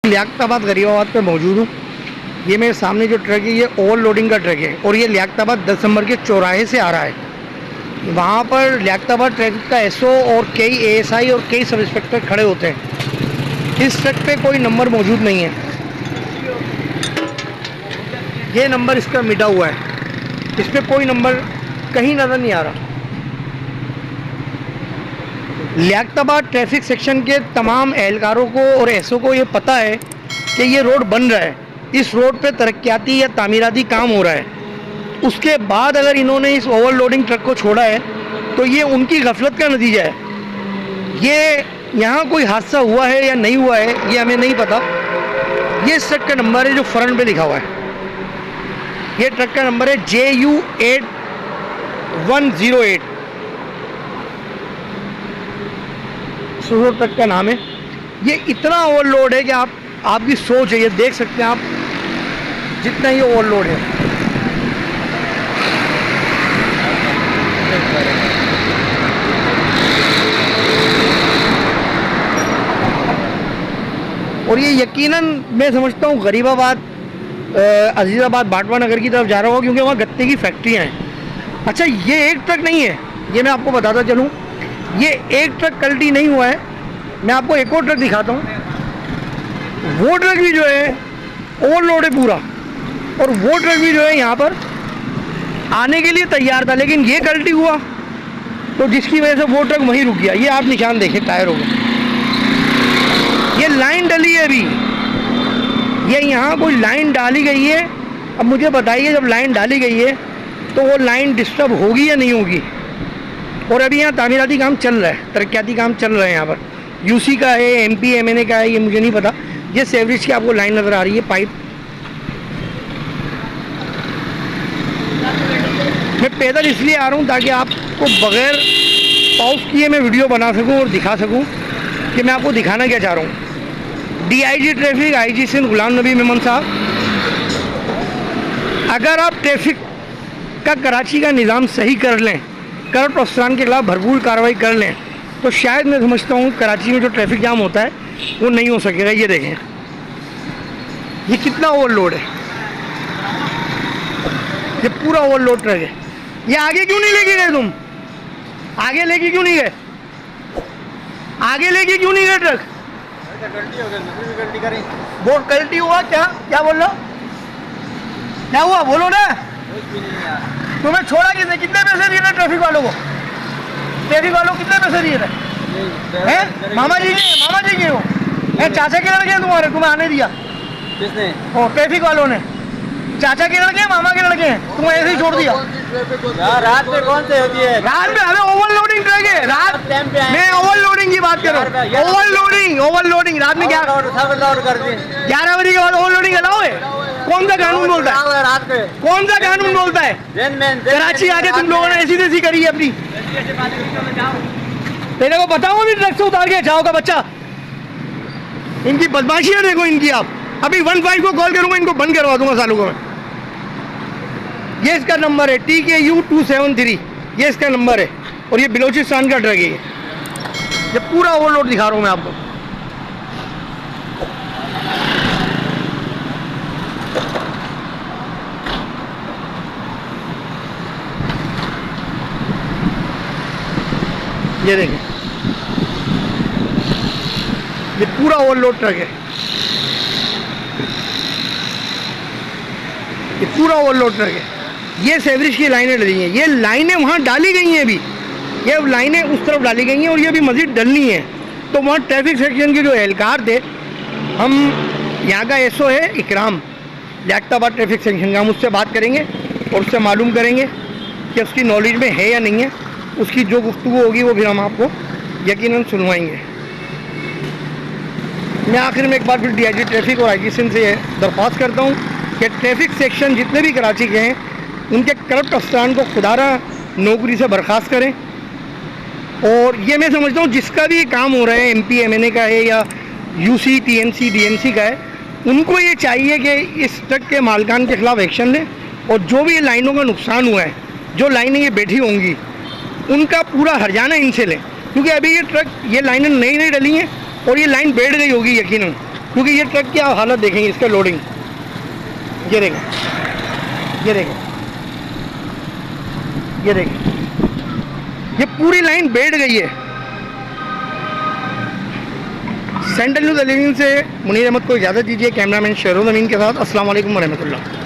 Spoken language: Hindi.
लियाकताबाद गरीबाबाद पे मौजूद हूँ। ये मेरे सामने जो ट्रक है ये ओवरलोडिंग का ट्रक है और ये लियाकताबाद 10 नंबर के चौराहे से आ रहा है। वहाँ पर लियाकताबाद ट्रैफिक का एसओ और कई एएसआई और कई सब इंस्पेक्टर खड़े होते हैं। इस ट्रक पे कोई नंबर मौजूद नहीं है। ये नंबर इसका मिटा हुआ है, इस पर कोई नंबर कहीं नज़र नहीं आ रहा। लियाकताबाद ट्रैफिक सेक्शन के तमाम एहलकारों को और एसओ को ये पता है कि ये रोड बन रहा है, इस रोड पे तरक्याती या तामीराती काम हो रहा है। उसके बाद अगर इन्होंने इस ओवरलोडिंग ट्रक को छोड़ा है तो ये उनकी गफलत का नतीजा है। ये यहाँ कोई हादसा हुआ है या नहीं हुआ है ये हमें नहीं पता। ये इस ट्रक का नंबर है जो फ्रंट पे लिखा हुआ है। ये ट्रक का नंबर है JU8108। सुनो ट्रक का नाम है। ये इतना ओवरलोड है कि आपकी सोच है, ये देख सकते हैं आप जितना ये ओवरलोड है। और ये यकीनन मैं समझता हूँ गरीबाबाद, अजीज़ाबाद, बाटवा नगर की तरफ जा रहा होगा क्योंकि वहाँ गत्ते की फैक्ट्रियाँ हैं। अच्छा, ये एक ट्रक नहीं है, ये मैं आपको बताता चलूँ। ये एक ट्रक कल्टी नहीं हुआ है। मैं आपको एक और ट्रक दिखाता हूँ। वो ट्रक भी जो है ओवरलोड है पूरा, और वो ट्रक भी जो है यहाँ पर आने के लिए तैयार था, लेकिन ये कल्टी हुआ तो जिसकी वजह से वो ट्रक वहीं रुक गया। ये आप निशान देखें टायरों का। ये लाइन डली है अभी, ये यहाँ कोई लाइन डाली गई है। अब मुझे बताइए, जब लाइन डाली गई है तो वो लाइन डिस्टर्ब होगी या नहीं होगी। और अभी यहाँ तामीराती काम चल रहा है, तरक्याती काम चल रहे हैं। यहाँ पर यूसी का है, एमपी एमएनए का है, ये मुझे नहीं पता। ये सेवरेज की आपको लाइन नज़र आ रही है, पाइप। मैं पैदल इसलिए आ रहा हूँ ताकि आपको बगैर पॉज किए मैं वीडियो बना सकूँ और दिखा सकूँ कि मैं आपको दिखाना क्या चाह रहा हूँ। DIG traffic IG Sindh Ghulam Nabi Memon साहब, अगर आप ट्रैफिक का कराची का निज़ाम सही कर लें, करप्ट अफसरान के खिलाफ भरपूर कार्रवाई कर लें, तो शायद मैं समझता हूँ कराची में जो ट्रैफिक जाम होता है वो नहीं हो सकेगा। ये देखें, ये कितना ओवरलोड है। ये पूरा ओवरलोड ट्रक है। ये आगे क्यों नहीं लेके गए तुम? आगे लेके क्यों नहीं गए? आगे लेके क्यों नहीं गए ट्रक? गलती हो गई, गलती करी। वो गलती हुआ क्या? क्या बोल रहे हो? क्या हुआ बोलो ना। तुम्हें छोड़ा किसने? कितने पैसे दिए थे ट्रैफिक वालों को? ट्रैफिक वालों को कितने पैसे दिए थे? हैं? मामा जी के? मामा जी के हो? चाचा के लड़के तुम्हारे, तुम्हें आने दिया किसने? ओ, ट्रैफिक वालों ने। चाचा के लड़के, मामा के लड़के हैं, तुम्हें ऐसे ही छोड़ दिया। यार रात में कौन से होती है? रात में हमें ओवरलोडिंग ट्रक है। रात टाइम पे मैं ओवरलोडिंग की बात कर रहा हूँ। ओवरलोडिंग रात में क्या? सब लोड कर दी। 11 बजे के बाद ओवरलोडिंग अलाउ है? कौन सा कानून बोलता है? रात में कौन सा कानून बोलता है? कराची आके तुम लोगों ने ऐसी तैसी करी है अपनी। तेरे को बताओ अभी ट्रक से उतार के जाओ का बच्चा। इनकी बदमाशियां देखो इनकी। आप अभी 15 को कॉल करूंगा, इनको बंद करवा दूंगा सालों को मैं। ये इसका नंबर है TKU273, ये इसका नंबर है और ये बलोचिस्तान का ट्रक है। ये पूरा ओवरलोड दिखा रहा हूँ मैं आपको। ये देखें, ये पूरा ओवरलोड ट्रक है। ये पूरा ओवरलोड ट्रक है। ये सेवरेज की लाइनें डली हैं। ये लाइनें वहाँ डाली गई हैं अभी, ये लाइनें उस तरफ डाली गई हैं और ये अभी मज़ीद डलनी है। तो वहाँ ट्रैफिक सेक्शन के जो एहलकार थे, हम यहाँ का एसओ है इकराम, लियाकताबाद ट्रैफिक सेक्शन का, हम उससे बात करेंगे और उससे मालूम करेंगे कि उसकी नॉलेज में है या नहीं है। उसकी जो गुफ्तगू होगी वो फिर हम आपको यकीनन सुनवाएंगे। मैं आखिर में एक बार फिर डीआईजी ट्रैफिक और आईजी सिंध से दरख्वास्त करता हूँ कि ट्रैफिक सेक्शन जितने भी कराची के हैं उनके करप्ट अफसरान को खुदारा नौकरी से बर्खास्त करें। और ये मैं समझता हूँ जिसका भी काम हो रहा है, एमपी एमएनए का है या यूसी टीएनसी डीएनसी का है, उनको ये चाहिए कि इस ट्रक के मालिकान के खिलाफ एक्शन लें और जो भी लाइनों का नुकसान हुआ है, जो लाइनें ये बैठी होंगी, उनका पूरा हर्जाना इनसे लें। क्योंकि अभी ये ट्रक, ये लाइनें नई नई डली हैं और ये लाइन बैठ गई होगी यकीनन। क्योंकि ये ट्रक की आप हालत देखेंगे, इसका लोडिंग, ये देखें, ये देखें, ये देखें, ये पूरी लाइन बैठ गई है। सेंट्रल न्यूज़ एलिविजन से मुनीर अहमद को इजाज़त दीजिए, कैमरामैन शेरोज़ अमीन के साथ। अस्सलाम वालेकुम रहमतुल्लाह।